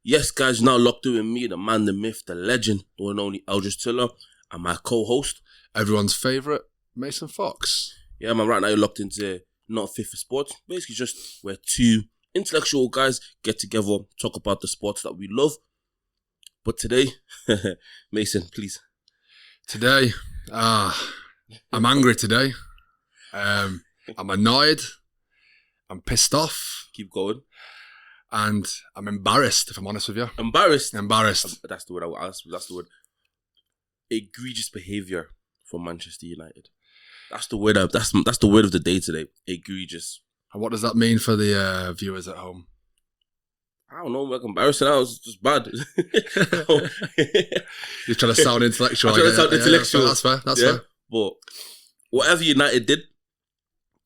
Yes, guys, you're now locked in with me, the man, the myth, the legend, the one and only Eldris and my co-host, everyone's favourite, Mason Fox. Yeah, man, right now you're locked into Not Fit for Sports. Basically just where two intellectual guys get together, talk about the sports that we love. But today, Mason, please. Today, I'm angry today. I'm annoyed. I'm pissed off. Keep going. And I'm embarrassed, if I'm honest with you. Embarrassed? Embarrassed. That's the word I would ask. That's the word. Egregious behaviour from Manchester United. That's the word. That's the word of the day today. Egregious. And what does that mean for the viewers at home? I don't know. Like embarrassing. I was just bad. You're trying to sound intellectual. I'm trying to sound intellectual. That's fair. That's fair. But whatever United did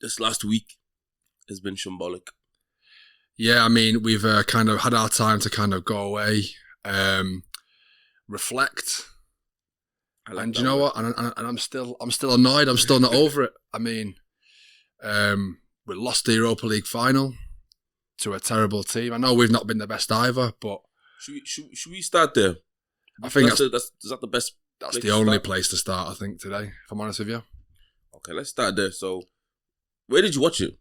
this last week has been shambolic. Yeah, I mean, we've kind of had our time to kind of go away, reflect. And you know what? And I'm still annoyed. I'm still not over it. I mean, we lost the Europa League final to a terrible team. I know we've not been the best either, but should we start there? I think is that the best? That's the only place to start. I think today, if I'm honest with you. Okay, let's start there. So, where did you watch it?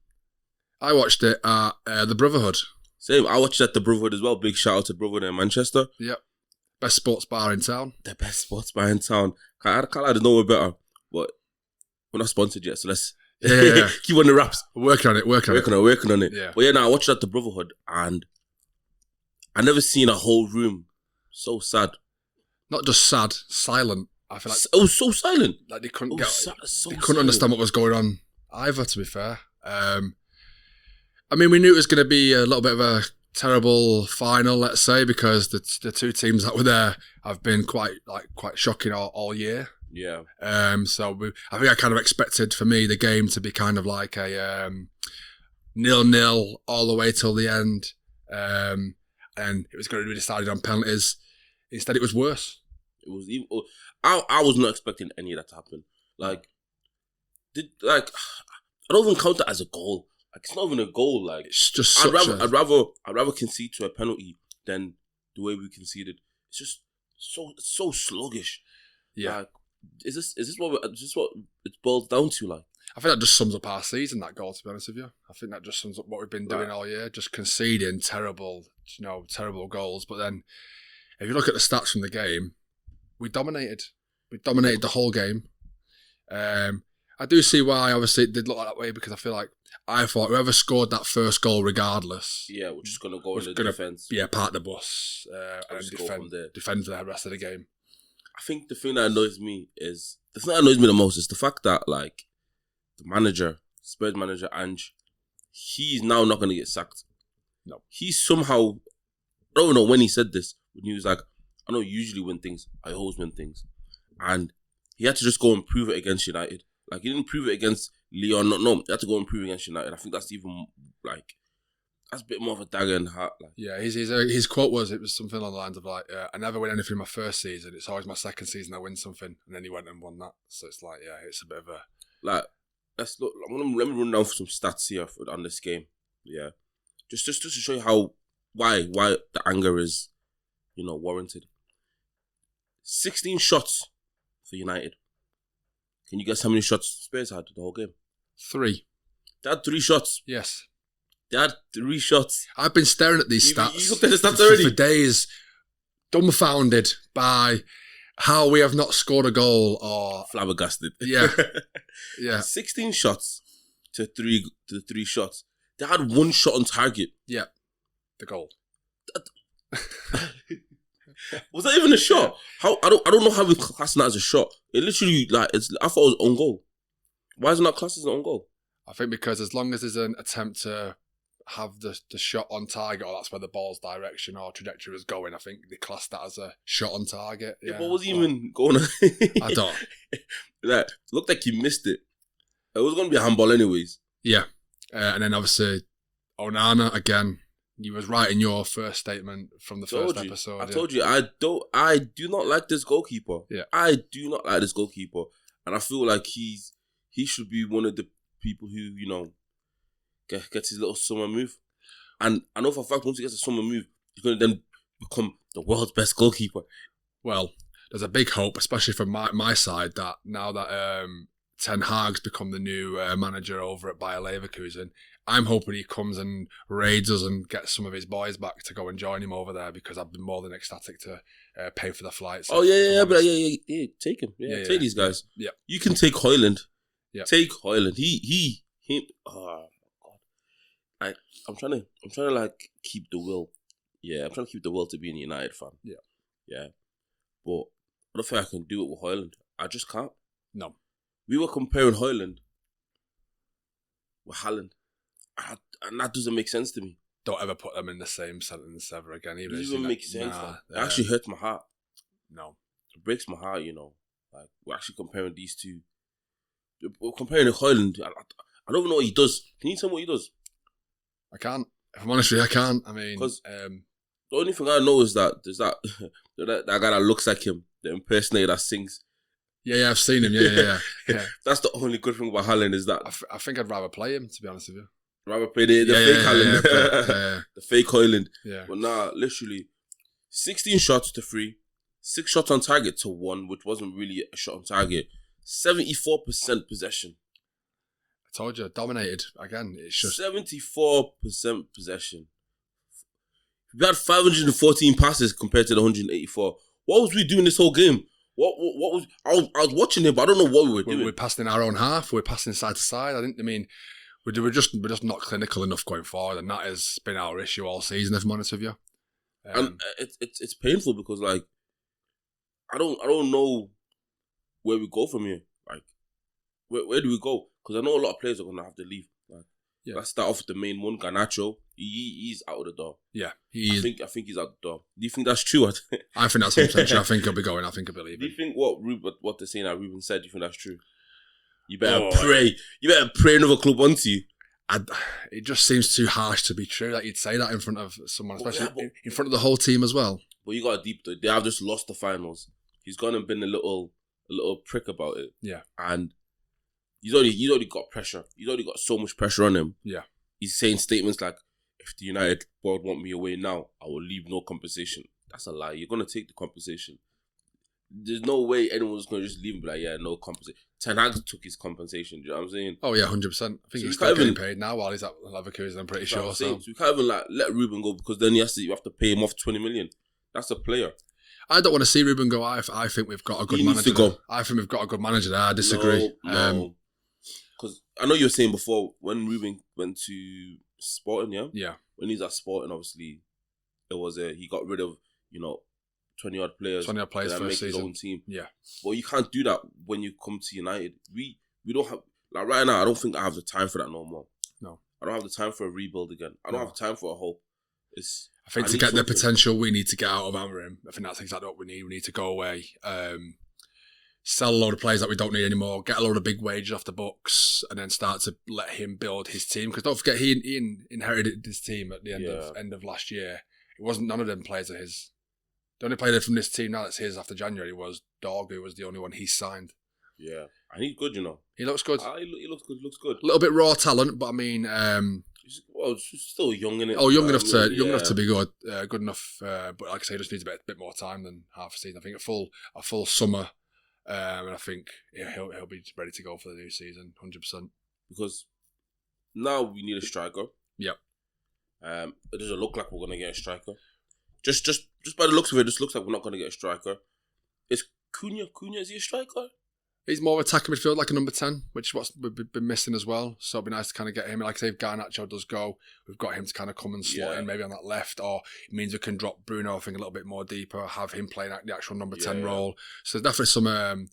I watched it at the Brotherhood. Same. I watched it at the Brotherhood as well. Big shout out to Brotherhood in Manchester. Yep. Best sports bar in town. The best sports bar in town. Can't lie, there's nowhere better. But we're not sponsored yet, so let's keep on the raps. Working on it. Working on it. Yeah. But yeah, I watched it at the Brotherhood and I never seen a whole room so sad. Not just sad, silent. I feel like it was so silent. Like they couldn't they couldn't understand what was going on either, to be fair. I mean, we knew it was going to be a little bit of a terrible final, let's say, because the two teams that were there have been quite shocking all year. Yeah. So I think I kind of expected for me the game to be kind of like a 0-0 all the way till the end, and it was going to be decided on penalties. Instead, it was worse. It was even. I was not expecting any of that to happen. I don't even count that as a goal. Like, it's not even a goal. Like, it's just I'd rather concede to a penalty than the way we conceded. It's just so sluggish. Yeah. Like, is this what it boils down to? Like, I think that just sums up our season, that goal, to be honest with you. I think that just sums up what we've been doing all year, just conceding terrible goals. But then, if you look at the stats from the game, we dominated. We dominated the whole game. I do see why, obviously, it did look like that way, because I thought whoever scored that first goal, regardless, yeah, we're just gonna go in the defense. Yeah, park the bus and defend for the rest of the game. I think the thing that annoys me the most is the fact that, like, the manager, Spurs manager Ange, he's now not gonna get sacked. No, he's somehow, I don't know when he said this, when he was like, I don't usually win things, I always win things, and he had to just go and prove it against United. Like, he didn't prove it against Leon. No, he had to go and prove it against United. I think that's even, like, that's a bit more of a dagger in the heart. Like. Yeah, his quote was something along the lines of, like, I never win anything in my first season. It's always my second season I win something. And then he went and won that. So it's like, yeah, it's a bit of a... Like, let's look. Let me run down some stats here on this game. Yeah. Just to show you why the anger is, warranted. 16 shots for United. Can you guess how many shots Spurs had the whole game? 3. They had 3 shots. Yes. They had 3 shots. I've been staring at these stats. You looked at the stats already? For days, dumbfounded by how we have not scored a goal or... Flabbergasted. Yeah. Yeah. 16 shots to 3 shots. They had 1 shot on target. Yeah. The goal. Was that even a shot? How I don't know how we classing that as a shot. It literally, like, I thought it was own goal. Why is it not classed as an own goal? I think because as long as there's an attempt to have the shot on target, or that's where the ball's direction or trajectory is going, I think they class that as a shot on target. Yeah, but was even going on? I don't. Like, looked like he missed it. It was going to be a handball anyways. Yeah. And then obviously, Onana again. You was right in your first statement from the first episode. I told you, I do not like this goalkeeper. Yeah. I do not like this goalkeeper. And I feel like he should be one of the people who, gets his little summer move. And I know for a fact, once he gets a summer move, he's going to then become the world's best goalkeeper. Well, there's a big hope, especially from my side, that now that Ten Hag's become the new manager over at Bayer Leverkusen, I'm hoping he comes and raids us and gets some of his boys back to go and join him over there, because I've been more than ecstatic to pay for the flights. Oh, yeah, take him. Yeah, take these guys. Yeah. You can take Højlund. Yeah. Take Højlund. He, oh, God. I'm trying to like keep the will. Yeah, I'm trying to keep the will to be a United fan. Yeah. Yeah. But I don't think I can do it with Højlund. I just can't. No. We were comparing Højlund with Haaland. And that doesn't make sense to me. Don't ever put them in the same sentence ever again. It doesn't make sense. It actually hurts my heart. No. It breaks my heart, Like, we're actually comparing these two. We're comparing Højlund. I don't even know what he does. Can you tell me what he does? I can't. If I'm honest with you, I can't. I mean... Because the only thing I know is that there's that guy that looks like him, the impersonator that sings. Yeah, I've seen him. Yeah. That's the only good thing about Haaland is that... I think I'd rather play him, to be honest with you. Rather play the fake Haaland. The fake Højlund. Yeah. But nah, literally, 16 shots to 3, 6 shots on target to 1, which wasn't really a shot on target. 74% possession. I told you, dominated. Again, it's just... 74% possession. We had 514 passes compared to the 184. What was we doing this whole game? What was... I was watching it, but I don't know what we were doing. We're passing in our own half. We're passing side to side. We're just not clinical enough going forward, and that has been our issue all season, if I'm honest with you. And it's painful because, like, I don't know where we go from here. Like, where do we go? Because I know a lot of players are gonna have to leave. Like, let's start off with the main one, Garnacho. He's out of the door. Yeah, I think he's out the door. Do you think that's true? I think that's 100% true. I think he'll be going. I think he'll be leaving. Do you think what they're saying that Ruben said? Do you think that's true? You better pray. You better pray another club onto you. It just seems too harsh to be true that you'd say that in front of someone, especially in front of the whole team as well. But you got a deep. They have just lost the finals. He's gone and been a little prick about it. Yeah, and he's already got pressure. He's already got so much pressure on him. Yeah, he's saying statements like, "If the United board want me away now, I will leave no compensation." That's a lie. You're gonna take the compensation. There's no way anyone's going to just leave and be like, yeah, no compensation. Ten Hag took his compensation, do you know what I'm saying? Oh, yeah, 100%. I think he's still getting paid now while he's at Leverkusen, I'm pretty sure. So we can't even let Ruben go, because then you have to pay him off 20 million. That's a player. I don't want to see Ruben go. I think we've got a good manager. I think we've got a good manager there. I disagree. No. Because I know you were saying before, when Ruben went to Sporting, yeah. When he's at Sporting, obviously, he got rid of, 20-odd players. 20-odd players that for a make season. his own team. Yeah. But you can't do that when you come to United. We don't have... Like, right now, I don't think I have the time for that no more. No. I don't have the time for a rebuild again. I don't have time for a hope. I think to get the potential we need to get out of Amorim, I think that's exactly what we need. We need to go away, sell a load of players that we don't need anymore, get a load of big wages off the books, and then start to let him build his team. Because don't forget, he inherited his team at the end of last year. It wasn't none of them players of his. The only player from this team now that's his after January was Dog, who was the only one he signed. Yeah, and he's good, He looks good. He looks good. Looks good. A little bit raw talent, but I mean, he's still young, innit? Oh, young enough to be good. Good enough, but like I say, he just needs a bit more time than half a season. I think a full summer, and I think he'll be ready to go for the new season, 100%. Because now we need a striker. Yep. It doesn't look like we're gonna get a striker. Just by the looks of it, it just looks like we're not gonna get a striker. Is Cunha, is he a striker? He's more attacking midfield, like a number 10, which is what we've been missing as well. So it'd be nice to kind of get him. Like I say, if Garnacho does go, we've got him to kind of come and slot in maybe on that left, or it means we can drop Bruno, I think, a little bit more deeper, have him playing the actual number 10 role. So there's definitely some,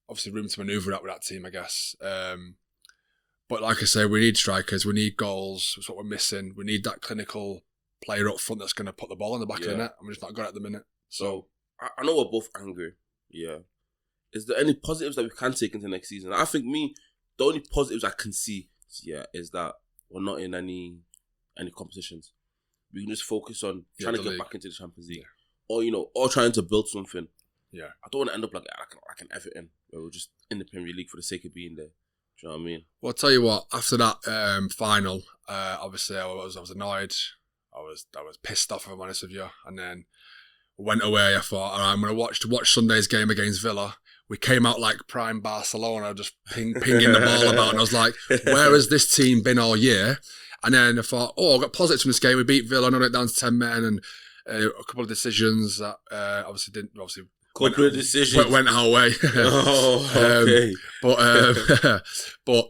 obviously, room to manoeuvre out with that team, I guess. But like I say, we need strikers, we need goals. That's what we're missing. We need that clinical player up front that's going to put the ball in the back of the net, and we're just not good at the minute. So I know we're both angry. Yeah. Is there any positives that we can take into next season? I think the only positives I can see, is that we're not in any competitions. We can just focus on trying to get back into the Champions League, or trying to build something. Yeah, I don't want to end up like an Everton, where we're just in the Premier League for the sake of being there. Do you know what I mean? Well, I'll tell you what. After that final, obviously I was annoyed. I was pissed off, if I'm honest with you. And then went away. I thought, all right, I'm going to watch Sunday's game against Villa. We came out like prime Barcelona, just pinging the ball about. And I was like, where has this team been all year? And then I thought, I got positives from this game. We beat Villa, knocked it down to 10 men, and a couple of decisions that went our way. Okay. But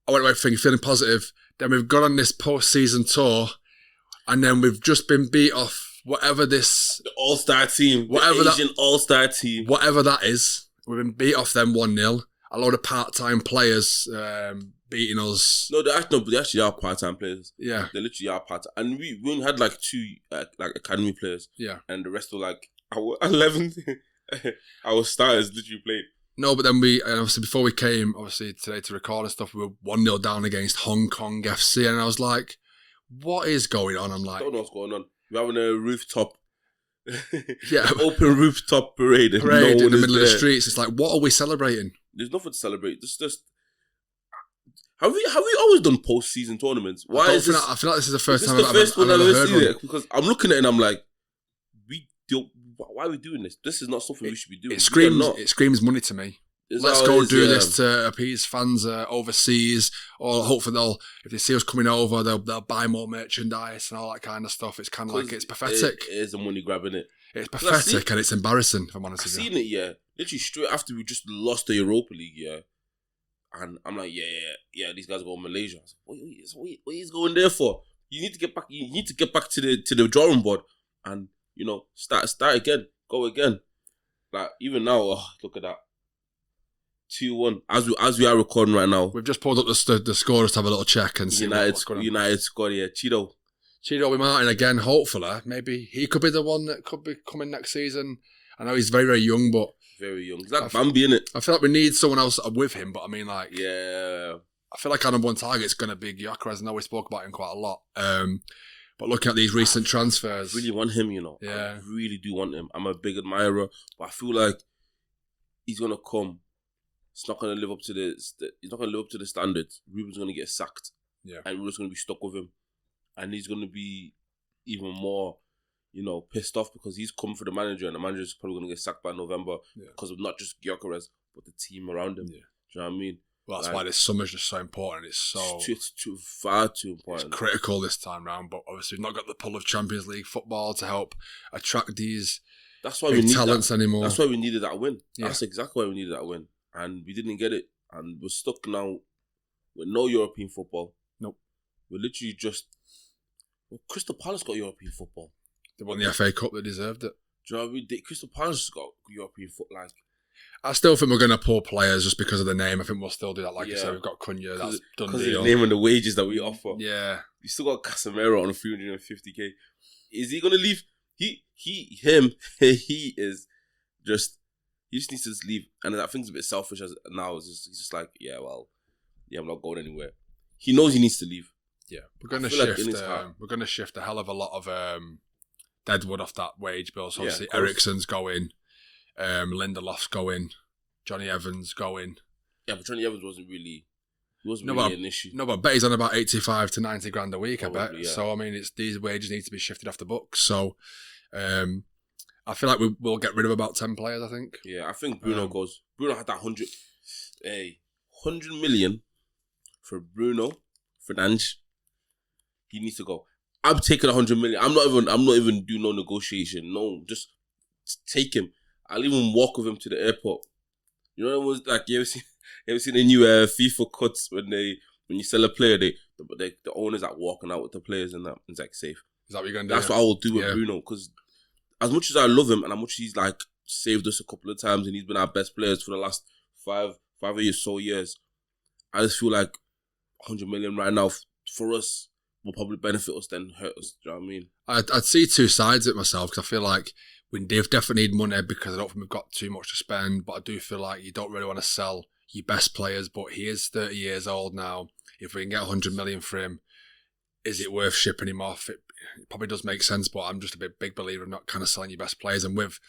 I went away feeling positive. Then we've gone on this post-season tour, and then we've just been beat off the all-star team, Asian all-star team, whatever that is. We've been beat off them 1-0. A load of part-time players beating us. No, they actually are part-time players. Yeah, they literally are part-time, and we only had like 2 academy players. Yeah, and the rest were like our 11th. Our starters literally played. No, but then obviously before we came, today to record and stuff, we were 1-0 down against Hong Kong FC, and I was like, what is going on? I'm like, I don't know what's going on. We're having a rooftop, open rooftop parade in the middle of the streets. It's like, what are we celebrating? There's nothing to celebrate. Just have we always done post-season tournaments? I feel like this is the first time I've ever heard seen it, because I'm looking at it and I'm like, why are we doing this? This is not something we should be doing. It screams money to me. Let's go do this to appease fans overseas, or hopefully if they see us coming over, they'll buy more merchandise and all that kind of stuff. It's kind of like, it's pathetic. It is a money grab, innit? It's pathetic and it's embarrassing, if I'm honest with you. I've seen it, yeah. Literally straight after we just lost the Europa League, yeah. And I'm like, yeah, these guys go to Malaysia. I was like, what is going there for? You need to get back. You need to get back to the drawing board and start again, go again. Like even now, look at that. 2-1 as we are recording right now. We've just pulled up the score just to have a little check and see what's going on. United scored, yeah. Cheeto with Martin again. Hopefully, maybe he could be the one that could be coming next season. I know he's very, very young, but very young. He's like Bambi, innit? I feel like we need someone else with him, but I mean, like, yeah. I feel like our number one target is going to be Gyökeres. I know we spoke about him quite a lot. But looking at these recent transfers, I really want him, Yeah, I really do want him. I'm a big admirer, but I feel like he's gonna come. It's not going to live up to he's not going to live up to the standards. Ruben's going to get sacked. Yeah. And we're just going to be stuck with him. And he's going to be even more, pissed off because he's come for the manager and the manager's probably going to get sacked by November because of not just Gyökeres, but the team around him. Yeah. Do you know what I mean? Well, that's why this summer's just so important. It's far too important. It's critical this time round, but obviously we've not got the pull of Champions League football to help attract these talents anymore. That's why we needed that win. Yeah. That's exactly why we needed that win. And we didn't get it. And we're stuck now with no European football. Nope. We're literally just... Well, Crystal Palace got European football. They won the FA Cup. They deserved it. Do you know what I mean? Crystal Palace got European football. Like, I still think we're going to pull players just because of the name. I think we'll still do that. Like you said, we've got Cunha. That's done deal. Because of the name and the wages that we offer. Yeah. You still got Casemiro on 350k. Is he going to leave? He is just... He just needs to just leave. And I think it's a bit selfish as now. He's just like, I'm not going anywhere. He knows he needs to leave. Yeah, we're going to shift. We're going to shift a hell of a lot of deadwood off that wage bill. So obviously Eriksen's going, Lindelof's going, Johnny Evans going. Yeah, but Johnny Evans wasn't really an issue. No, but I bet he's on about 85 to 90 grand a week. Probably, I bet. Yeah. So I mean, these wages need to be shifted off the books. So. I feel like we'll get rid of about 10 players, I think. Yeah, I think Bruno goes. Bruno had that 100 million for Bruno Fernandes. He needs to go. I'm taking 100 million. I'm not even doing no negotiation. No, just take him. I'll even walk with him to the airport. You know what it was like? You ever seen the new FIFA cuts when you sell a player, the owners are walking out with the players and that. It's like safe. Is that what you're going to do? That's what I will do with Bruno, because as much as I love him and how much he's like saved us a couple of times and he's been our best players for the last five years, I just feel like 100 million right now for us will probably benefit us than hurt us. Do you know what I mean? I'd see two sides of it myself, because I feel like we definitely need money, because I don't think we've got too much to spend, but I do feel like you don't really want to sell your best players, but he is 30 years old now. If we can get 100 million for him, is it worth shipping him off? It probably does make sense, but I'm just a big believer of not kind of selling your best players. And with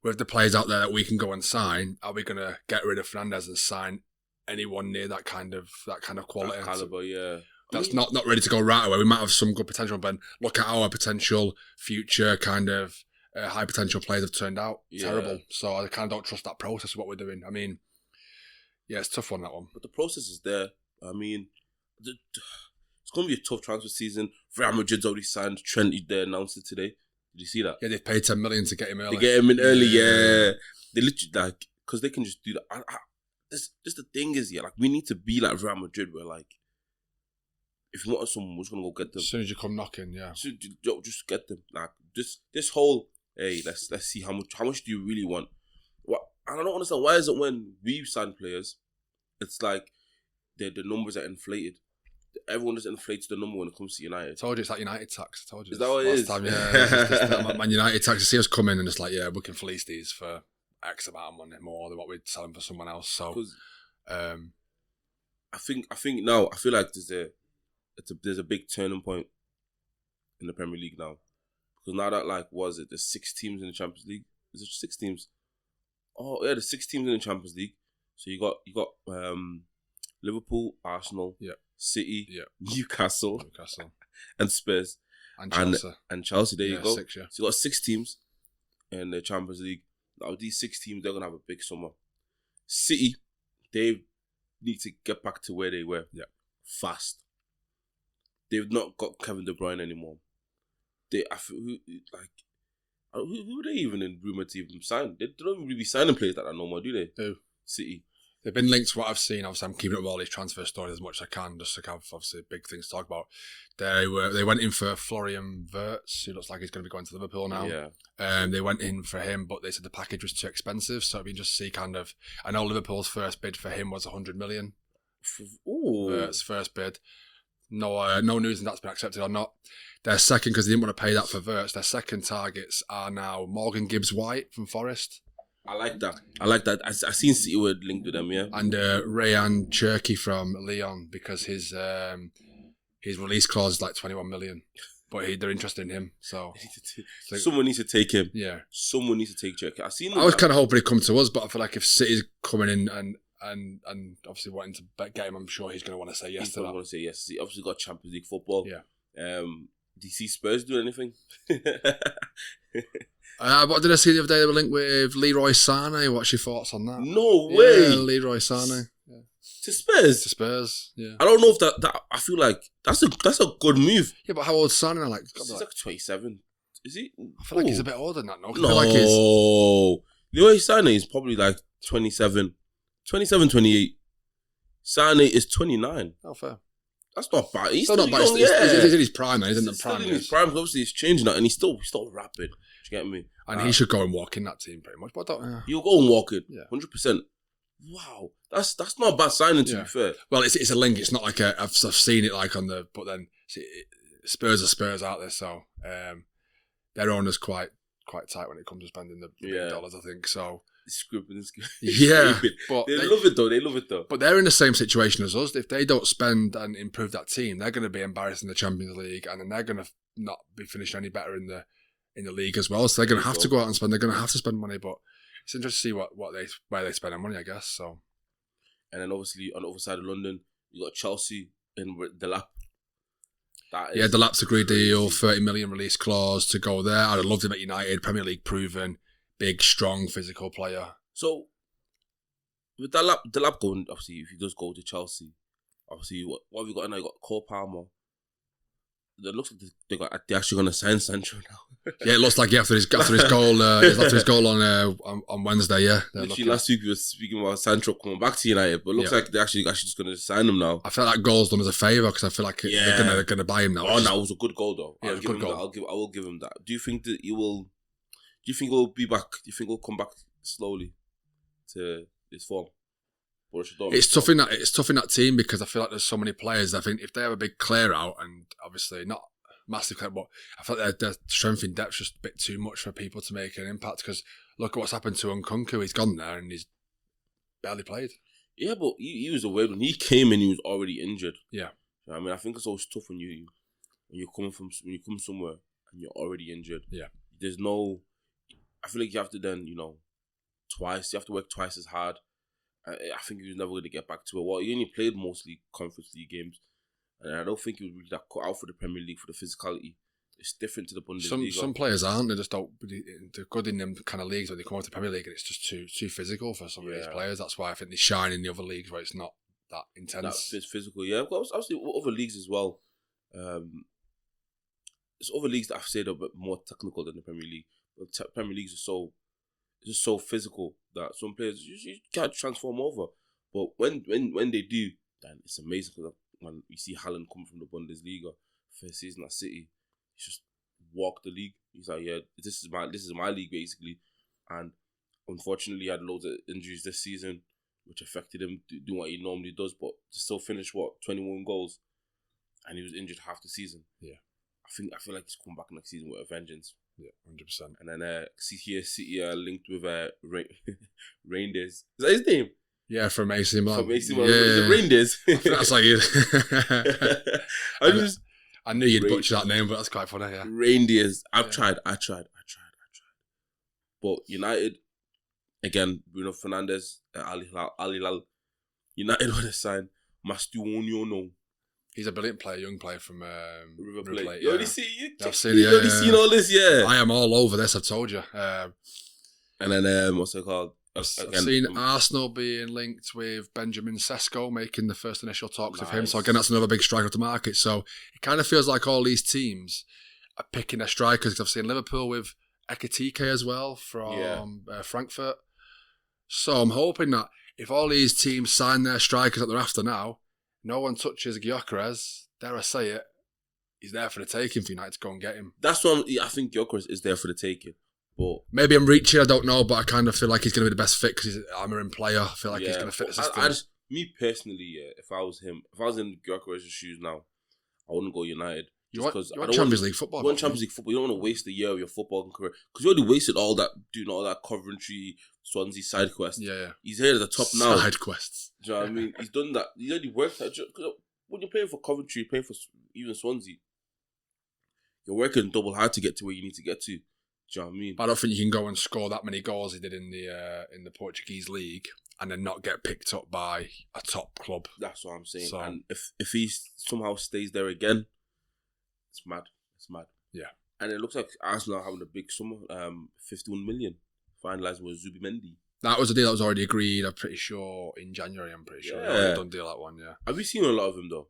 the players out there that we can go and sign, are we going to get rid of Fernandes and sign anyone near that kind of quality? That caliber, yeah. that's not ready to go right away. We might have some good potential, but look at our potential future kind of high potential players have turned out terrible. So I kind of don't trust that process of what we're doing. I mean, yeah, it's a tough one, that one. But the process is there. I mean, it's going to be a tough transfer season. Real Madrid's already signed Trent. They announced it today. Did you see that? Yeah, they've paid 10 million to get him early. They get him in early, yeah. They literally, because they can just do that. This the thing is, we need to be like Real Madrid, where, if you want someone, we're just going to go get them. As soon as you come knocking, yeah. So, just get them. This whole, hey, let's see how much do you really want? I don't understand, why is it when we sign players, it's like the numbers are inflated. Everyone just inflates the number when it comes to United. I told you, it's like United tax. I told you. Is that what it is? Time, yeah. Man United tax. You see us come in and it's like, yeah, we can fleece these for X amount of money more than what we'd sell them for someone else. So, I think now, I feel like there's a big turning point in the Premier League now. Because now that, there's 6 teams in the Champions League. Is it 6 teams? Oh, yeah, there's 6 teams in the Champions League. So you got Liverpool, Arsenal, City, Newcastle, and Spurs. And Chelsea, there you go. 6, yeah. So you got 6 teams in the Champions League. Now, these 6 teams, they're going to have a big summer. City, they need to get back to where they were fast. They've not got Kevin De Bruyne anymore. Who are they even in rumour to even sign? They don't even really signing players like that no more, do they? Who? City. They've been linked to what I've seen. Obviously, I'm keeping up with all these transfer stories as much as I can, just to have obviously big things to talk about. They went in for Florian Wirtz, who looks like he's going to be going to Liverpool now. Yeah. They went in for him, but they said the package was too expensive. So it'd be just to see kind of. I know Liverpool's first bid for him was 100 million. Ooh. Wirtz first bid. No news if that's been accepted or not. Their second, because they didn't want to pay that for Wirtz, their second targets are now Morgan Gibbs-White from Forest. I like that. I seen City were linked with them, yeah. And Rayan Cherki from Lyon, because his release clause is like 21 million. But they're interested in him, so someone needs to take him. Yeah, someone needs to take Cherki. I was kind of hoping he'd come to us, but I feel like if City's coming in and obviously wanting to get him, I'm sure he's going to want to say yes to that. Want to say yes. He obviously got Champions League football. Yeah. Do you see Spurs do anything? What did I see the other day? They were linked with Leroy Sané. What's your thoughts on that? No way. Yeah, Leroy Sané. Yeah. To Spurs? To Spurs, yeah. I don't know if that I feel like that's a good move. Yeah, but how old is Sané? He's like 27. Is he? I feel like he's a bit older than that now. No. I feel like Leroy Sané is probably like 27, 28. Sané is 29. Oh, fair. That's not bad. He's still not bad. Young, he's in his prime now. He's in the prime. Still in his prime. Obviously, he's changing that, and he's still rapid. Do you get me? And he should go and walk in that team pretty much. But he'll go and walk in. Yeah, 100%. Wow, that's not a bad signing to be fair. Well, it's a link. It's not like I've seen it like on the. But then Spurs are Spurs out there, so their owner's quite tight when it comes to spending the big dollars. I think so. Scribbling. Yeah, but they love it though. But they're in the same situation as us. If they don't spend and improve that team, they're going to be embarrassed in the Champions League, and then they're going to not be finishing any better in the league as well. So they're going to have to go out and spend. They're going to have to spend money. But it's interesting to see where they spend their money, I guess. So, and then obviously on the other side of London, you got Chelsea in the lap. The Lap's agreed deal, 30 million release clause to go there. I'd have loved him at United, Premier League proven. Big, strong, physical player. So, with the lap going, obviously, if he does go to Chelsea, obviously, what have you got now? You got Cole Palmer. It looks like they're actually going to sign Sancho now. Yeah, it looks like after his goal on Wednesday. Yeah, literally last week we were speaking about Sancho coming back to United, but it looks like they're actually just going to sign him now. I feel like that goal's done as a favour because I feel like they're going to buy him now. Oh, no, it was a good goal though. Yeah, I will give him that. Do you think that he will? Do you think he'll be back? Do you think he'll come back slowly to his form? It's tough in that team because I feel like there's so many players. I think if they have a big clear out, and obviously not massive clear, but I feel like their strength in depth is just a bit too much for people to make an impact. Because look at what's happened to Nkunku. He's gone there and he's barely played. Yeah, but he was a weird one. He came in, he was already injured. Yeah, I mean, I think it's always tough when you come somewhere and you're already injured. Yeah, there's no. I feel like you have to then, twice. You have to work twice as hard. I think he was never going to get back to it. Well, he only played mostly Conference League games. And I don't think he was really that cut out for the Premier League for the physicality. It's different to the Bundesliga. Some players aren't. They just don't. They're good in them kind of leagues when they come over to the Premier League, and it's just too physical for some of these players. That's why I think they shine in the other leagues where it's not that intense. That physical, yeah. Obviously, other leagues as well. There's other leagues that I've said are a bit more technical than the Premier League. But Premier Leagues are just so physical that some players you can't transform over. But when they do, then it's amazing. Because when you see Haaland come from the Bundesliga, first season at City, he's just walked the league. He's like, yeah, this is my league basically. And unfortunately, he had loads of injuries this season, which affected him doing what he normally does. But to still finish 21 goals, and he was injured half the season. Yeah, I feel like he's coming back next season with a vengeance. Yeah, 100%. And then City linked with Reindeers. Is that his name? Yeah, from AC Milan. From AC Milan. Yeah. Reindeers. I think that's like it. I knew you'd butcher that name, but that's quite funny. Yeah, Reindeers. I tried. But United, again, Bruno Fernandes, Ali Lal. United want to sign Mastuoniono. He's a brilliant player, young player from River Plate. Plate. You Yeah. already see? I've seen you already seen all this, yeah. I am all over this, I've told you. And then, what's it called? I've seen Arsenal being linked with Benjamin Sesko, making the first initial talks with him. So again, that's another big striker to market. So it kind of feels like all these teams are picking their strikers. I've seen Liverpool with Ekitike as well from Frankfurt. So I'm hoping that if all these teams sign their strikers that they're after now, no one touches Gyökeres, dare I say it, he's there for the taking for United to go and get him. That's what I think Gyökeres is there for the taking. But maybe I'm reaching, I don't know, but I kind of feel like he's going to be the best fit because he's an Amarin player. I feel like he's going to fit the system. Me personally, if I was him, if I was in Gyökeres' shoes now, I wouldn't go United. You want Champions League football? You want Champions League football. You don't want to waste a year of your football career because you already wasted all that doing all that Coventry, Swansea side quest. Yeah. He's here at the top now. Side quests. Do you know what I mean? He's done that. He's already worked that. When you're playing for Coventry, you're playing for even Swansea, you're working double hard to get to where you need to get to. Do you know what I mean? But I don't think you can go and score that many goals he did in the Portuguese league and then not get picked up by a top club. That's what I'm saying. So, and if he somehow stays there again, it's mad. It's mad. Yeah. And it looks like Arsenal are having a big summer, 51 million, finalising with Zubimendi. That was a deal that was already agreed, I'm pretty sure, in January, I'm pretty sure. Yeah. Done deal, that one, yeah. Have you seen a lot of him, though?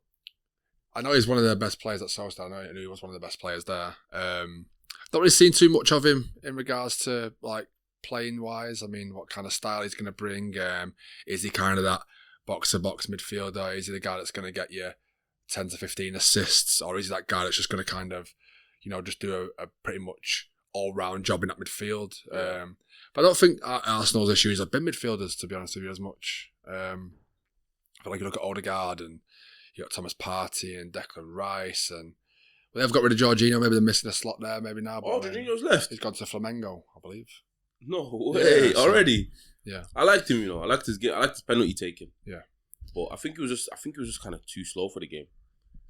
I know he's one of the best players at Solskjaer. I know he was one of the best players there. Don't really seen too much of him in regards to, like, playing-wise. I mean, what kind of style he's going to bring. Is he kind of that box-to-box midfielder? Is he the guy that's going to get you 10 to 15 assists? Or is he that guy that's just going to kind of, just do a pretty much all-round job in that midfield? Yeah. But I don't think Arsenal's issues have been midfielders, to be honest with you, as much. I feel like you look at Odegaard and you got Thomas Partey and Declan Rice, and they've got rid of Jorginho. Maybe they're missing a slot there, maybe now. But Jorginho's left. He's gone to Flamengo, I believe. No way, already. Yeah, I liked him. I liked his game. I liked his penalty taking. Yeah, but I think he was just kind of too slow for the game.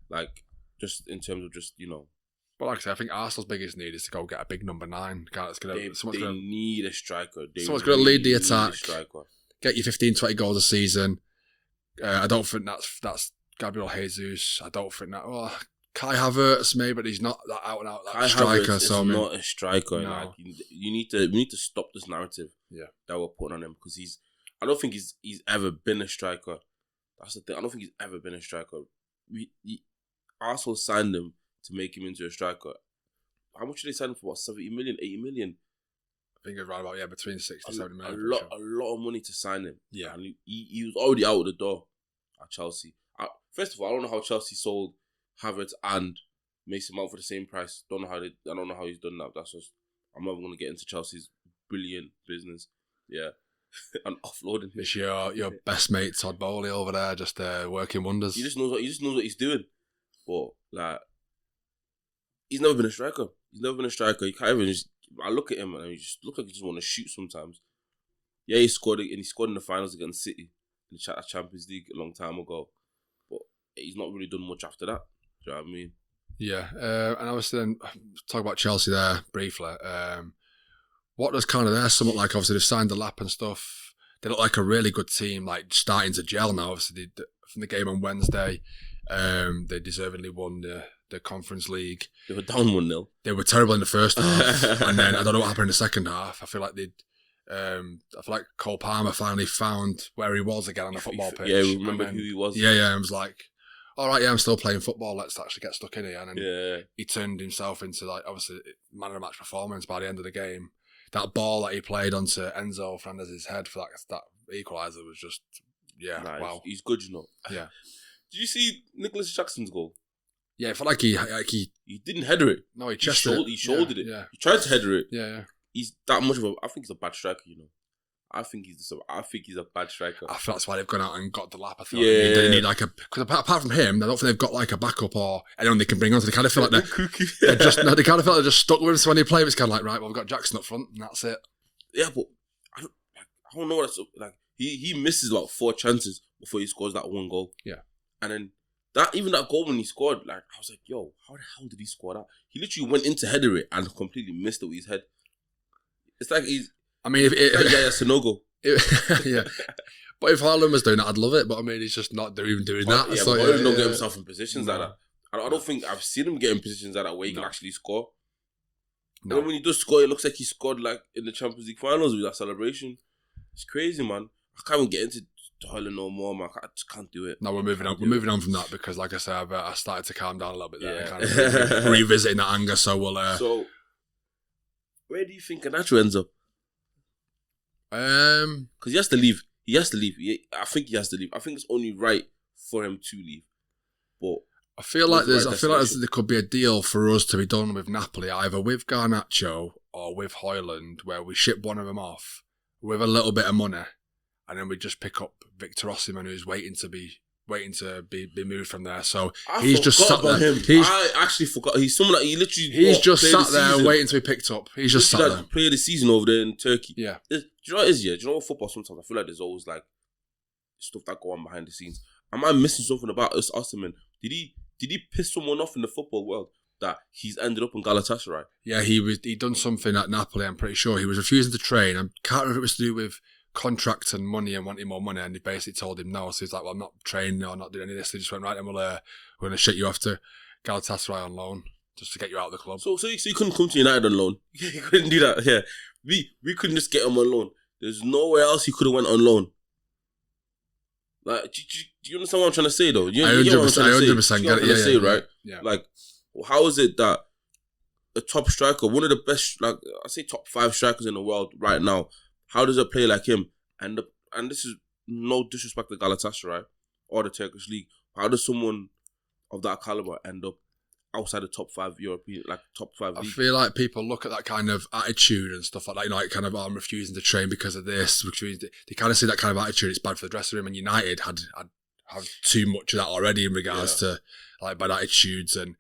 Like just in terms of just But like I say, I think Arsenal's biggest need is to go get a big number 9 guy that's going to. They need a striker. Someone's going to lead the attack. Get you 15, 20 goals a season. I don't think that's Gabriel Jesus. I don't think that. Well, Kai Havertz maybe, but he's not that out and out that striker. So not a striker. No. Like, we need to stop this narrative. Yeah. That we're putting on him because I don't think he's ever been a striker. That's the thing. I don't think he's ever been a striker. Arsenal signed him to make him into a striker. How much did they sign him for? What, 70 million, 80 million? I think it's right about between 60 to 70 million. A lot of money to sign him. Yeah, and he was already out the door at Chelsea. First of all, I don't know how Chelsea sold Havertz and Mason Mount for the same price. I don't know how he's done that. That's just, I'm never going to get into Chelsea's brilliant business. Yeah, and offloading. It's your best mate Todd Bowley over there, just working wonders. He just knows what he's doing. But like, he's never been a striker. You can't even just. I look at him and he just looks like he just want to shoot sometimes. Yeah, he scored in the finals against City in the Champions League a long time ago, but he's not really done much after that. Do you know what I mean? Yeah, and obviously then talk about Chelsea there briefly. What does kind of their somewhat like? Obviously they've signed the lap and stuff. They look like a really good team, like starting to gel now. Obviously from the game on Wednesday, They deservedly won the Conference League. They were down 1-0. They were terrible in the first half, and then I don't know what happened in the second half. I feel like I feel like Cole Palmer finally found where he was again on the football pitch. Yeah, remember who he was. Yeah, and was like, all right, yeah, I'm still playing football. Let's actually get stuck in here. And then he turned himself into, like, obviously, man of the match performance by the end of the game. That ball that he played onto Enzo Fernandez's head for that equaliser was just, wow. He's good, you know. Yeah. Did you see Nicholas Jackson's goal? Yeah, I feel like he didn't header it. No, he chested it. He shouldered it. Yeah. He tried to header it. Yeah. He's that much of a. I think he's a bad striker, you know. I think he's a bad striker. I feel that's why they've gone out and got the lap. I feel they need like because apart from him, I don't think they've got like a backup or anyone they can bring on. So they kind of feel like they're just they kind of feel like they're just stuck with him. So when they play, it's kind of like, right, well, we've got Jackson up front and that's it. Yeah, but I don't know what's like. He misses like 4 chances before he scores that 1 goal. Yeah, and then that goal when he scored, like I was like, yo, how the hell did he score that? He literally went into header it and completely missed it with his head. It's like he's. I mean, it's a no-go. Yeah. But if Haaland was doing that, I'd love it. But I mean, he's just not even doing that. Yeah, so, but Haaland don't get himself in positions like that. I don't think I've seen him get in positions like that where he can actually score. No. And when he does score, it looks like he scored like in the Champions League finals with that celebration. It's crazy, man. I can't even get into Haaland no more, man. I just can't do it. No, we're moving on. We're moving on from that because, like I said, I started to calm down a little bit there. Kind of revisiting that anger. So we'll. So, where do you think Garnacho ends up? Because he has to leave. I think he has to leave. I think it's only right for him to leave. But I feel like there could be a deal for us to be done with Napoli, either with Garnacho or with Højlund, where we ship one of them off with a little bit of money, and then we just pick up Victor Osimhen, who's waiting to be moved from there. So he's just sat there. I actually forgot. He's someone that he's just sat there waiting to be picked up. He's just sat there. Player of the season over there in Turkey. Yeah. Do you know what it is? Yeah. Do you know what football sometimes? I feel like there's always like stuff that go on behind the scenes. Am I missing something about us, Osimhen? Did he piss someone off in the football world that he's ended up in Galatasaray? Yeah, he done something at Napoli. I'm pretty sure he was refusing to train. I can't remember if it was to do with contract and money and wanting more money, and they basically told him no. So he's like, well, I'm not training or not doing any of this. They just went, right, then we're going to ship you off to Galatasaray on loan just to get you out of the club. So you couldn't come to United on loan? You couldn't do that. Yeah, we couldn't just get him on loan. There's nowhere else he could have went on loan. Like, do you understand what I'm trying to say though? You 100% get it. Right? Yeah. Like, how is it that a top striker, one of the best, like I say, top 5 strikers in the world right now, how does a player like him end up? And this is no disrespect to Galatasaray or the Turkish league. How does someone of that caliber end up outside the top 5 European, like top 5 league? I feel like people look at that kind of attitude and stuff like that, like kind of, I'm refusing to train because of this. They kind of see that kind of attitude. It's bad for the dressing room, and United had too much of that already in regards to like bad attitudes. And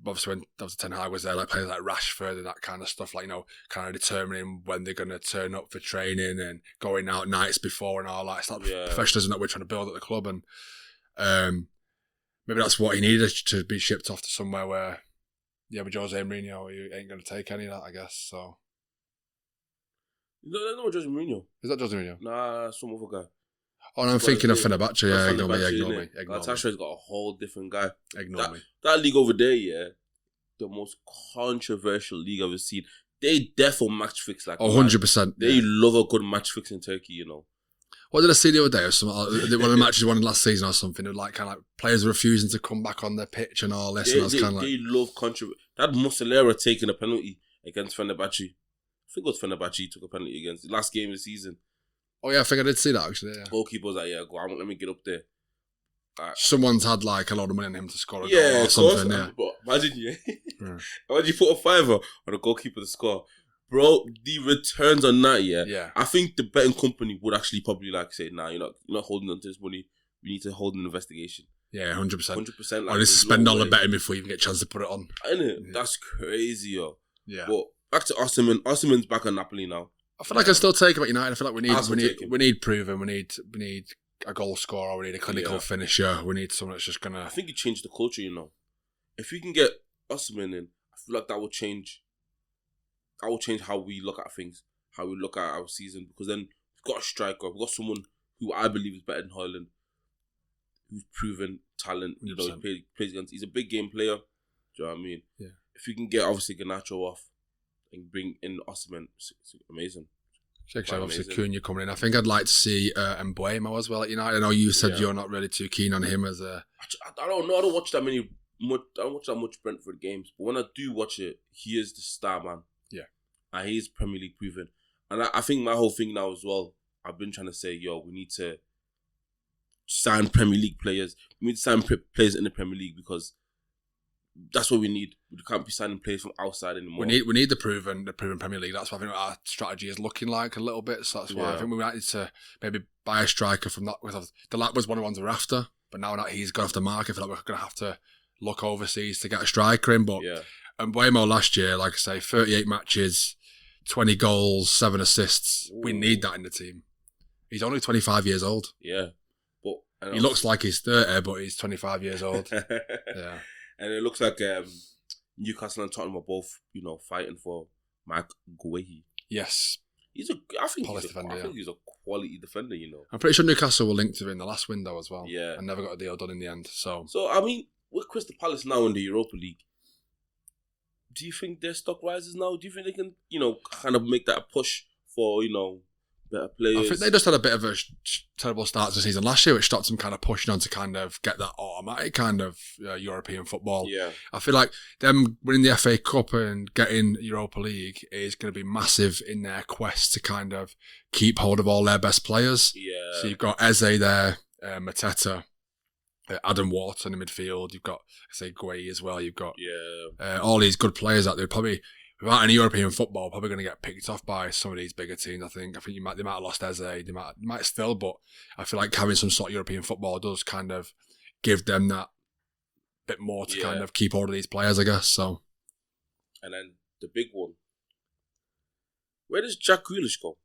obviously when Ten Hag was there, like players like Rashford and that kind of stuff, like, you know, kind of determining when they're going to turn up for training and going out nights before and all that. It's like professionalism that we're trying to build at the club, and maybe that's what he needed, to be shipped off to somewhere where, with Jose Mourinho, you ain't going to take any of that, I guess. So, no, Jose Mourinho. Is that Jose Mourinho? Nah, some other guy. Oh, no, I'm thinking of Fenerbahce. Yeah, ignore me. Galatasaray's got a whole different guy. Ignore me. That league over there, the most controversial league I've ever seen. They definitely match fix like 100%. They love a good match fix in Turkey, you know. What did I see the other day? One of the matches won last season or something. Like kind of like players refusing to come back on their pitch and all this. They love controversy. That Muslera taking a penalty against Fenerbahce. I think it was Fenerbahce took a penalty against the last game of the season. Oh yeah, I think I did see that actually. Yeah. Goalkeeper was like, go on, let me get up there. Someone's had like a lot of money on him to score a goal or something. Yeah, but imagine imagine you put a $5 on a goalkeeper to score. Bro, the returns on that, I think the betting company would actually probably like say, nah, you're not holding on to this money. We need to hold an investigation. Yeah, 100%. 100%. Or just spend all the betting before you even get a chance to put it on. Isn't it? Yeah. That's crazy, yo. Yeah. But back to Osimhen. Osimhen's back on Napoli now. I feel like I still take him at United. I feel like we need proven. We need a goal scorer. We need a clinical finisher. We need someone that's just gonna. I think it changed the culture. You know, if we can get Osimhen in, I feel like that will change. That will change how we look at things, how we look at our season. Because then we've got a striker. We've got someone who I believe is better than Højlund, who's proven talent. You know, 100%. he plays against. He's a big game player. Do you know what I mean? Yeah. If you can get obviously Garnacho off and bring in Osimhen, it's amazing. Obviously Cunha coming in. I think I'd like to see Mbeumo as well at United. I know you said you're not really too keen on him as a. I don't know. I don't watch that much Brentford games, but when I do watch it, he is the star man. Yeah, and he is Premier League proven. And I think my whole thing now as well, I've been trying to say, we need to sign Premier League players. We need to sign players in the Premier League because that's what we need. We can't be signing players from outside anymore. We need the proven Premier League. That's what I think our strategy is looking like a little bit. So that's why I think we might need to maybe buy a striker from that. The lap was one of the ones we're after, but now that he's gone off the market, I feel like we're going to have to look overseas to get a striker in. But Mbeumo last year, like I say, 38 matches, 20 goals, 7 assists. Ooh. We need that in the team. He's only 25 years old. Yeah. He looks like he's 30, but he's 25 years old. Yeah. And it looks like Newcastle and Tottenham are both, fighting for Mike Guehi. Yes. I think he's a quality defender, I'm pretty sure Newcastle were linked to him in the last window as well. Yeah. And never got a deal done in the end. So I mean, with Crystal Palace now in the Europa League, do you think their stock rises now? Do you think they can, kind of make that a push for, better players? I think they just had a bit of a terrible start to the season last year, which stopped them kind of pushing on to kind of get that automatic kind of European football. Yeah. I feel like them winning the FA Cup and getting Europa League is going to be massive in their quest to kind of keep hold of all their best players. Yeah. So you've got Eze there, Mateta, Adam Wharton in midfield. You've got, Gueye as well. You've got all these good players out there. Probably without any European football, probably going to get picked off by some of these bigger teams. I think they might have lost Eze. They might still, but I feel like having some sort of European football does kind of give them that bit more to kind of keep hold of these players, I guess. So, and then the big one. Where does Jack Grealish go?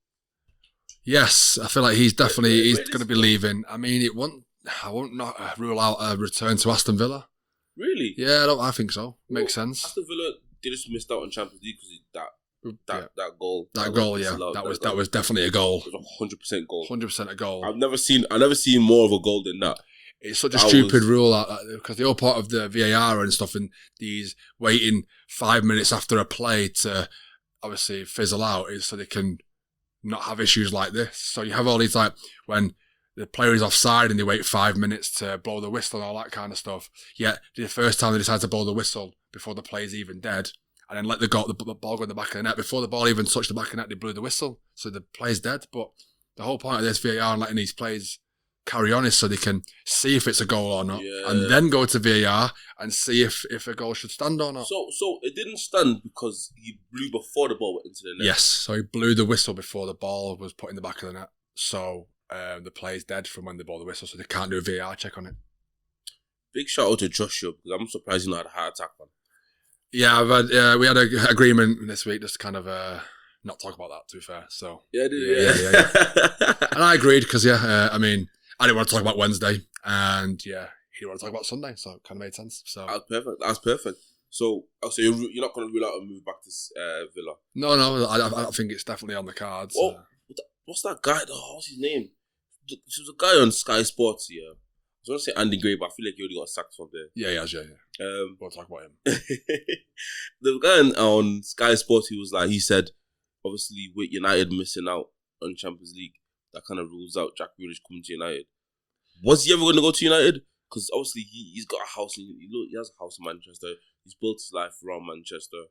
Yes, I feel like he's going to be leaving. I mean, I won't not rule out a return to Aston Villa. Really? Yeah, I think so. Makes sense. Aston Villa, they just missed out on Champions League because that goal. That was definitely a goal. It was 100% goal. 100% a goal. I've never seen more of a goal than that. It's such a stupid rule because they're all part of the VAR and stuff, and these waiting 5 minutes after a play to obviously fizzle out is so they can not have issues like this. So you have all these when the player is offside and they wait 5 minutes to blow the whistle and all that kind of stuff. Yet the first time they decide to blow the whistle before the play's even dead, and then let the ball go in the back of the net. Before the ball even touched the back of the net, they blew the whistle, so the play's dead. But the whole point of this VAR and letting these plays carry on is so they can see if it's a goal or not, and then go to VAR and see if a goal should stand or not. So it didn't stand because he blew before the ball went into the net? Yes, so he blew the whistle before the ball was put in the back of the net. So the play's dead from when they blow the whistle, so they can't do a VAR check on it. Big shout out to Joshua, because I'm surprised he not had a heart attack, man. Yeah, we had an agreement this week just to kind of not talk about that, to be fair. So yeah. And I agreed because I mean, I didn't want to talk about Wednesday, and he didn't want to talk about Sunday, so it kind of made sense. So that's perfect. So you're not going to rule out a move back to Villa? No, I think it's definitely on the cards. Oh, what's that guy? What's his name? There was a guy on Sky Sports here. I was going to say Andy Gray, but I feel like he already got sacked from there. Yeah. We'll talk about him. The guy on Sky Sports, he said, obviously with United missing out on Champions League, that kind of rules out Jack Grealish coming to United. Was he ever going to go to United? Because obviously he's got a house he has a house in Manchester. He's built his life around Manchester.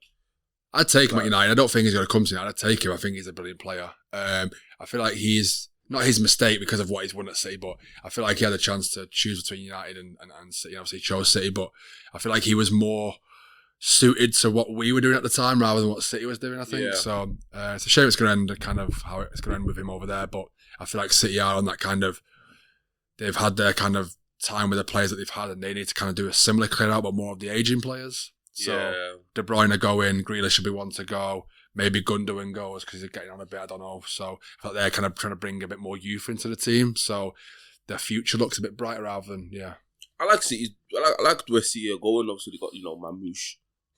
I'd take him at United. I don't think he's going to come to United. I'd take him. I think he's a brilliant player. I feel like he's not his mistake because of what he's won at City, but I feel like he had a chance to choose between United and City. Obviously, he chose City, but I feel like he was more suited to what we were doing at the time rather than what City was doing, I think. Yeah. So it's a shame it's going to end kind of how it's going to end with him over there, but I feel like City are on that kind of, they've had their kind of time with the players that they've had, and they need to kind of do a similar clear out, but more of the aging players. So De Bruyne go in, Grealish should be one to go. Maybe Gundogan goes because he's getting on a bit, I don't know. So I feel like they're kind of trying to bring a bit more youth into the team. So their future looks a bit brighter rather than, I like City. I like where City are going. Obviously, they got, Mamouche,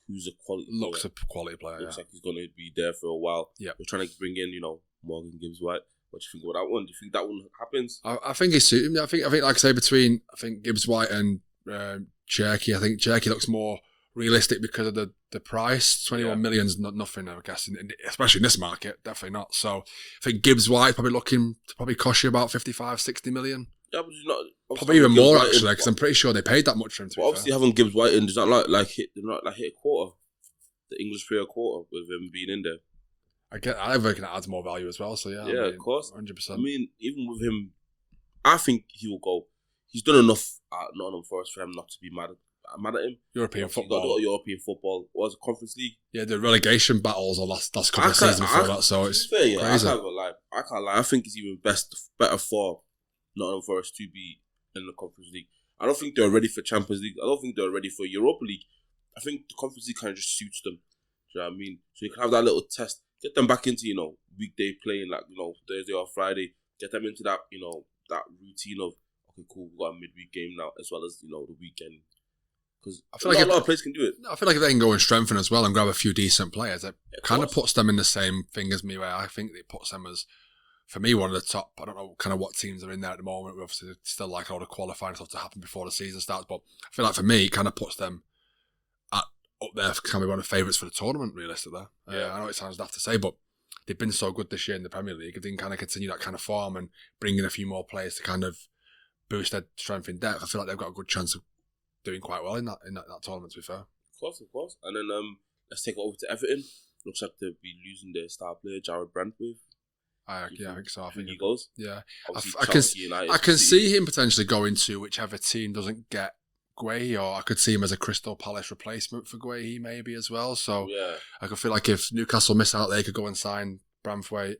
who's a quality player. A quality player, Looks like he's going to be there for a while. Yeah. We're trying to bring in, Morgan Gibbs-White. What do you think about that one? Do you think that one happens? I think he's suiting me. I think like I say, between Gibbs White and Shaky, I think Shaky looks more realistic because of the price. 21 million's not nothing, I guess, especially in this market. Definitely not. So I think Gibbs White probably looking to probably cost you about 55, 60 million. Yeah, but not probably even more actually, because I'm pretty sure they paid that much for him. Well, obviously, having Gibbs White in does not hit a quarter, the English player quarter with him being in there. I reckon it adds more value as well. So yeah, of course, 100%. I mean, even with him, I think he will go. He's done enough at Nottingham Forest for him not to be mad at him. European football. European football. What was it, Conference League? Yeah, the relegation battles are last couple of seasons before that. So it's fair, yeah, crazy. I can't lie. I think it's even better for Nottingham Forest to be in the Conference League. I don't think they're ready for Champions League. I don't think they're ready for Europa League. I think the Conference League kind of just suits them. Do you know what I mean? So you can have that little test. Get them back into, weekday playing, like, Thursday or Friday. Get them into that, that routine of, okay, cool, we've got a midweek game now, as well as, the weekend. Because I feel like a lot of players can do it. I feel like if they can go and strengthen as well and grab a few decent players, it kind of puts them in the same thing as me, where I think it puts them as, for me, one of the top. I don't know kind of what teams are in there at the moment. We're obviously still like all the qualifying stuff to happen before the season starts, but I feel like for me, it kind of puts them up there, can be one of the favourites for the tournament, realistically. I know it sounds daft to say, but they've been so good this year in the Premier League. If they can kind of continue that kind of form and bring in a few more players to kind of boost their strength in depth, I feel like they've got a good chance of doing quite well in that tournament, to be fair. Of course. And then let's take it over to Everton. Looks like they'll be losing their star player, Jared Brandtway. I think so. I think he goes. Yeah. I can see him potentially going to whichever team doesn't get Guehi, or I could see him as a Crystal Palace replacement for Guehi maybe as well. So I could feel like if Newcastle miss out, they could go and sign Branthwaite.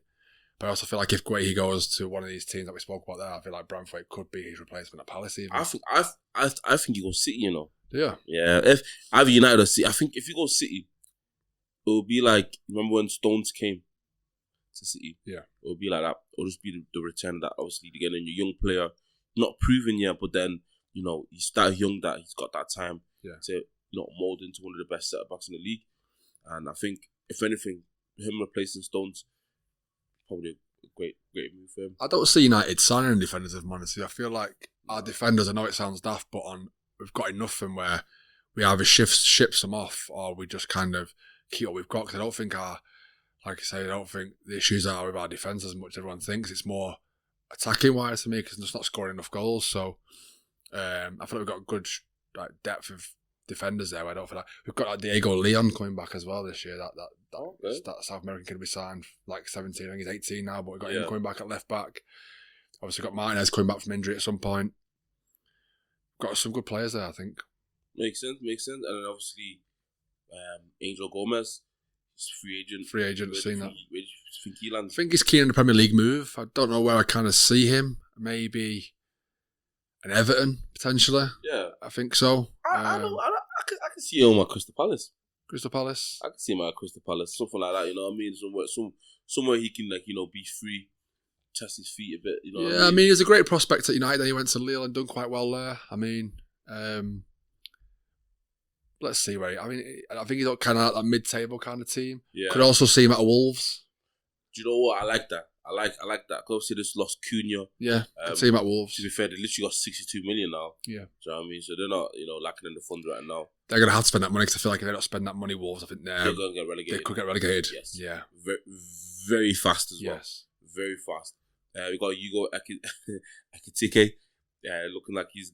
But I also feel like if Guehi goes to one of these teams that we spoke about there, I feel like Branthwaite could be his replacement at Palace even. I think he goes City, Yeah. Yeah. If either United or City, I think if he goes City, it will be like, remember when Stones came to City? Yeah. It will be like that. It'll just be the return that obviously again in your young player, not proven yet, but then he's that young that he's got that time to mold into one of the best centre backs in the league. And I think if anything, him replacing Stones, probably a great move for him. I don't see United signing defenders of Monty. I feel like our defenders, I know it sounds daft, but we've got enough of them where we either ships them off or we just kind of keep what we've got. Because I don't think I don't think the issues are with our defence as much as everyone thinks. It's more attacking wise for me because they're just not scoring enough goals. So I feel like we've got a good depth of defenders there. I don't feel like we've got Diego Leon coming back as well this year. That South American kid we signed, 17. I think he's 18 now, but we got him coming back at left back. Obviously got Martinez coming back from injury at some point. Got some good players there, I think. Makes sense. And then obviously Angel Gomez, he's free agent. Seen that. Where do you think he lands? I think he's keen on the Premier League move. I don't know where I kind of see him. Maybe an Everton potentially. Yeah, I think so. I can see him at Crystal Palace. I can see him at Crystal Palace, something like that. You know what I mean? Somewhere he can be free, test his feet a bit. You know. Yeah, I mean he's a great prospect at United. Then he went to Lille and done quite well there. I mean, let's see where. I think he's kind of that mid-table kind of team. Yeah. Could also see him at Wolves. Do you know what? I like that. I like that. Because obviously, just lost Cunha. Yeah, could see him at Wolves. To be fair, they literally got 62 million now. Yeah. Do you know what I mean? So they're not, lacking in the funds right now. They're going to have to spend that money because I feel like if they don't spend that money, Wolves, I think they're going to get relegated. They could get relegated. Yes. Yeah. Very, very fast as well. Yes. Very fast. We got Hugo Ekitike. Looking like he's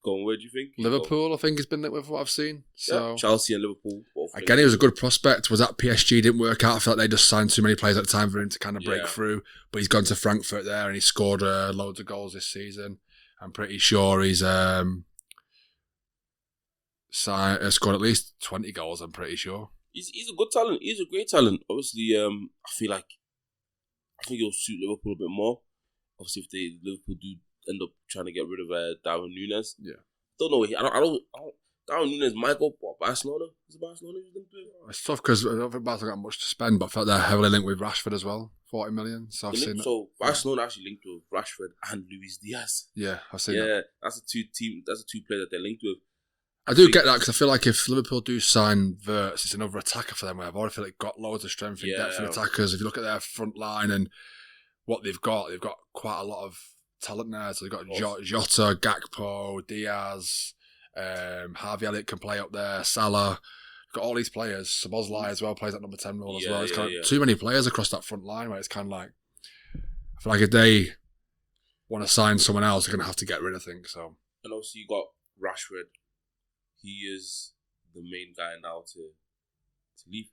going. Where do you think? Liverpool, I think, has been there with what I've seen. So Chelsea and Liverpool. Again, he was a good prospect. Was at PSG, didn't work out. I feel like they just signed too many players at the time for him to kind of break through. But he's gone to Frankfurt there and he scored loads of goals this season. I'm pretty sure he's scored at least 20 goals, I'm pretty sure. He's a good talent. He's a great talent. Obviously, I think he'll suit Liverpool a bit more. Obviously, if Liverpool do end up trying to get rid of Darwin Núñez. Yeah. Don't know. I don't. Darwin Núñez might go Barcelona. Is it Barcelona who's linked with? It's tough because I don't think Barcelona got much to spend, but I felt they're heavily linked with Rashford as well. 40 million. So I've seen that. So Barcelona actually linked with Rashford and Luis Diaz. Yeah, I've seen that. Yeah, that's the two players that they're linked with. I do get that because I feel like if Liverpool do sign Wirtz, it's another attacker for them. Where I've already feel like got loads of strength and depth in attackers. If you look at their front line and what they've got quite a lot of talent there. So they've got Jota, Gakpo, Diaz, Harvey Elliott can play up there, Salah. Got all these players. Szoboszlai as well plays that number 10 role as well. It's kind of too many players across that front line where it's kind of like, I feel like if they want to sign someone else, they're going to have to get rid of things. So. And also you got Rashford. He is the main guy now to leave.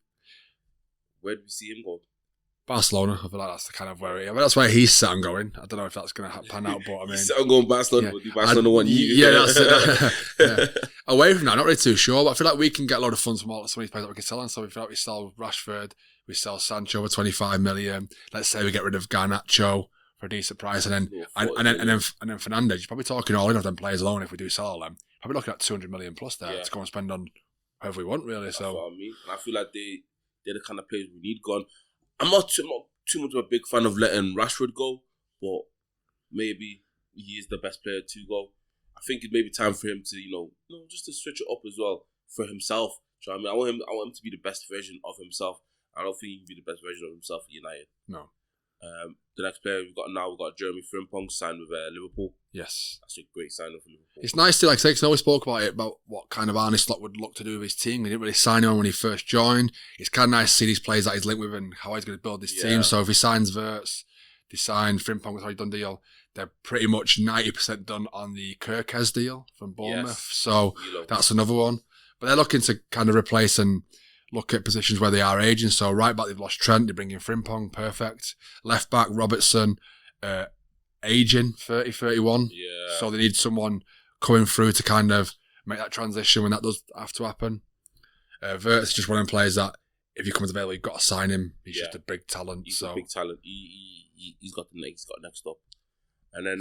Where do we see him go? Barcelona. I feel like that's the kind of that's where he's set on going. I don't know if that's going to pan out, but I mean, he's set on going Barcelona. Yeah. Barcelona want you. Yeah, that's it. Yeah. Away from that, not really too sure, but I feel like we can get a lot of funds from all some of these players that we can sell. And so we feel like we sell Rashford, we sell Sancho for 25 million. Let's say we get rid of Garnacho for a decent price, and then Fernandes. You're probably talking all of them players alone if we do sell all them. Probably looking at 200 million plus there to go and spend on whoever we want, really. That's so what I mean. And I feel like they're the kind of players we need gone. I'm not too much of a big fan of letting Rashford go, but maybe he is the best player to go. I think it may be time for him to, just to switch it up as well for himself. Do you know what I mean? I want him to be the best version of himself. I don't think he can be the best version of himself at United. No. The next player we've got Jeremy Frimpong signed with Liverpool. Yes. That's a great signing for Liverpool. It's nice to, like I say, because I always spoke about what kind of Arne Slot would look to do with his team. He didn't really sign him when he first joined. It's kind of nice to see these players that he's linked with and how he's going to build this team. So if he signs Wirtz, they sign Frimpong with how he done deal, they're pretty much 90% done on the Kirkes deal from Bournemouth. Yes. So that's another one. But they're looking to kind of replace and look at positions where they are aging. So right back, they've lost Trent. They bring in Frimpong, perfect. Left back, Robertson, aging, 30, 31. Yeah. So they need someone coming through to kind of make that transition when that does have to happen. Wirtz is just one of them players that if he comes available, you've got to sign him. He's just a big talent. He's a big talent. He's got next up. And then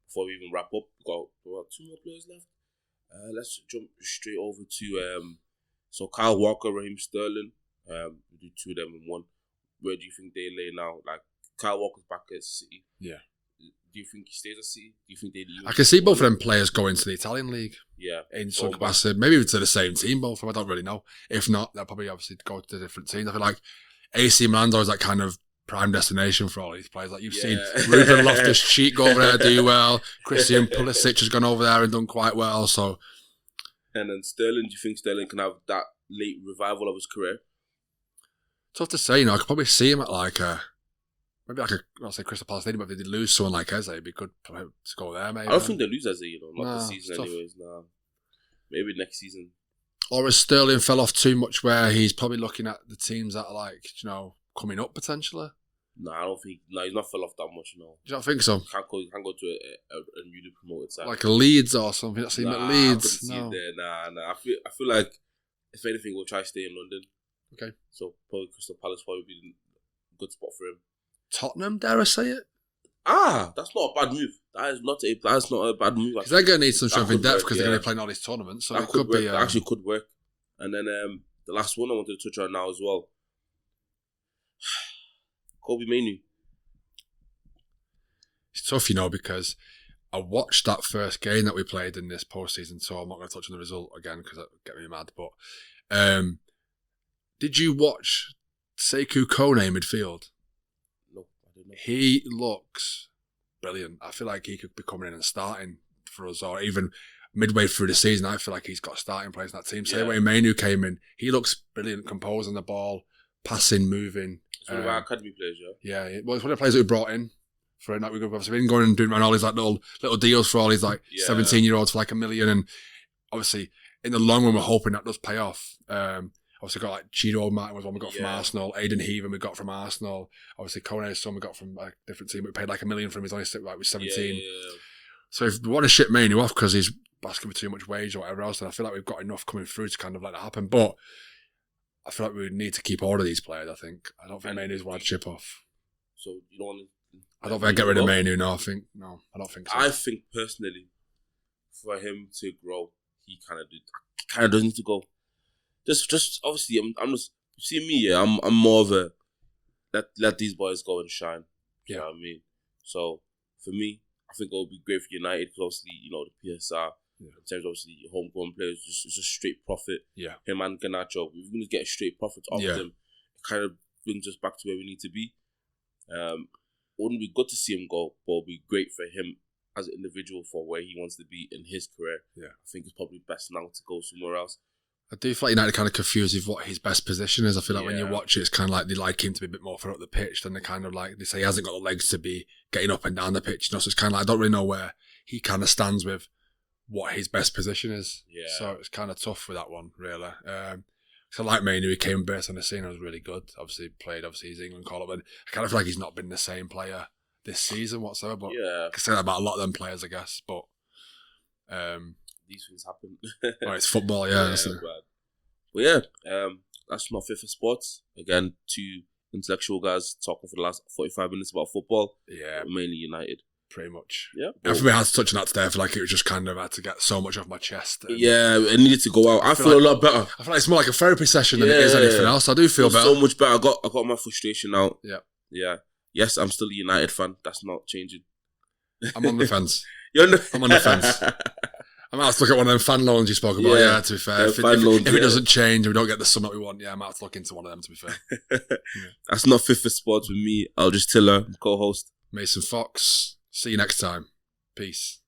before we even wrap up, we've got 2 more players left. Let's jump straight over to so Kyle Walker, Raheem Sterling. We do 2 of them in one. Where do you think they lay now? Like Kyle Walker's back at City. Yeah. Do you think he stays at City? Do you think they leave? I can see both of them players going to the Italian league. Yeah. In some capacity. Maybe to the same team, both of them. I don't really know. If not, they'll probably obviously go to different teams. I feel like AC Milan's always that kind of prime destination for all these players. Like you've seen Ruben Loftus-Cheek go over there do well. Christian Pulisic has gone over there and done quite well. So. And then Sterling, do you think Sterling can have that late revival of his career? Tough to say, I could probably see him at I'll say Crystal Palace Stadium, but if they did lose someone like Eze, it'd be good to go there, maybe. I don't think they lose Eze, not this season anyways. Nah. Maybe next season. Or has Sterling fell off too much where he's probably looking at the teams that are coming up potentially? No, I don't think. No, he's not fell off that much. No, do you not think so? Can't go to a newly promoted side like a Leeds or something. That's him at Leeds. No, nah. I feel like if anything, we'll try to stay in London. Okay. So probably Crystal Palace probably be a good spot for him. Tottenham, dare I say it? That's not a bad move. That's not a bad move. Because they're going to need some strength in depth because they're going to be playing all these tournaments. So that it could be. That actually could work. And then the last one I wanted to touch on now as well. Kobe Mainoo. It's tough, because I watched that first game that we played in this postseason, so I'm not going to touch on the result again because that would get me mad. But did you watch Sekou Kone midfield? No, I didn't. He looks brilliant. I feel like he could be coming in and starting for us, or even midway through the season. I feel like he's got a starting place in that team. Same way Mainoo came in, he looks brilliant, composing the ball, passing, moving. It's one of our academy players, yeah. Yeah, well, it's one of the players that we brought in for we've obviously been going and doing all these little deals for all these 17-year-olds for $1 million, and obviously in the long run we're hoping that does pay off. Obviously got Chido Martin was one we got from Arsenal, Aidan Heaven we got from Arsenal, obviously Kone's son we got from a different team. We paid $1 million for him. He's only was 17. So if we want to ship Mainoo off because he's asking for too much wage or whatever else, then I feel like we've got enough coming through to kind of let that happen. But I feel like we need to keep hold of these players. I think I don't think Mainoo's one to chip off. So you don't want to? I don't think I get rid of Mainoo. No, I don't think so. I think personally, for him to grow, he kind of does need to go. Just obviously, I'm just see me. Yeah, I'm more of a let these boys go and shine. You know what I mean? So for me, I think it would be great for United because obviously the PSR. In terms of obviously homegrown players, it's just straight profit. Yeah. Him and Garnacho, we're going to get a straight profit off them. It kind of brings us back to where we need to be. wouldn't be good to see him go, but it'd be great for him as an individual for where he wants to be in his career. Yeah. I think it's probably best now to go somewhere else. I do feel like United kind of confused with what his best position is. I feel like when you watch it, it's kind of like they like him to be a bit more further up the pitch than they kind of like, they say he hasn't got the legs to be getting up and down the pitch. So it's kind of like, I don't really know where he kind of stands with what his best position is. Yeah. So it's kind of tough with that one, really. So like Mainu, he came burst on the scene, was really good. Obviously he's England call-up, and I kind of feel like he's not been the same player this season whatsoever. But I can say that about a lot of them players, I guess. But these things happen. Well, it's football, yeah. But yeah, that's not fit for sports. Again, two intellectual guys talking for the last 45 minutes about football. Yeah, mainly United. Pretty much. Yeah. And for me, I had to touch on that today. I feel like it was just kind of had to get so much off my chest. Yeah, it needed to go out. I feel a lot better. I feel like it's more like a therapy session than it is anything else. I do feel better. So much better. I got my frustration out. Yeah. Yeah. Yes, I'm still a United fan. That's not changing. I'm on the fence. I'm on the fence. I might have to look at one of them fan loans you spoke about. Yeah, to be fair. If it doesn't change and we don't get the sum that we want, I might have to look into one of them, to be fair. That's not fit for sports with me. Eldris Tiller, co-host. Mason Fox. See you next time. Peace.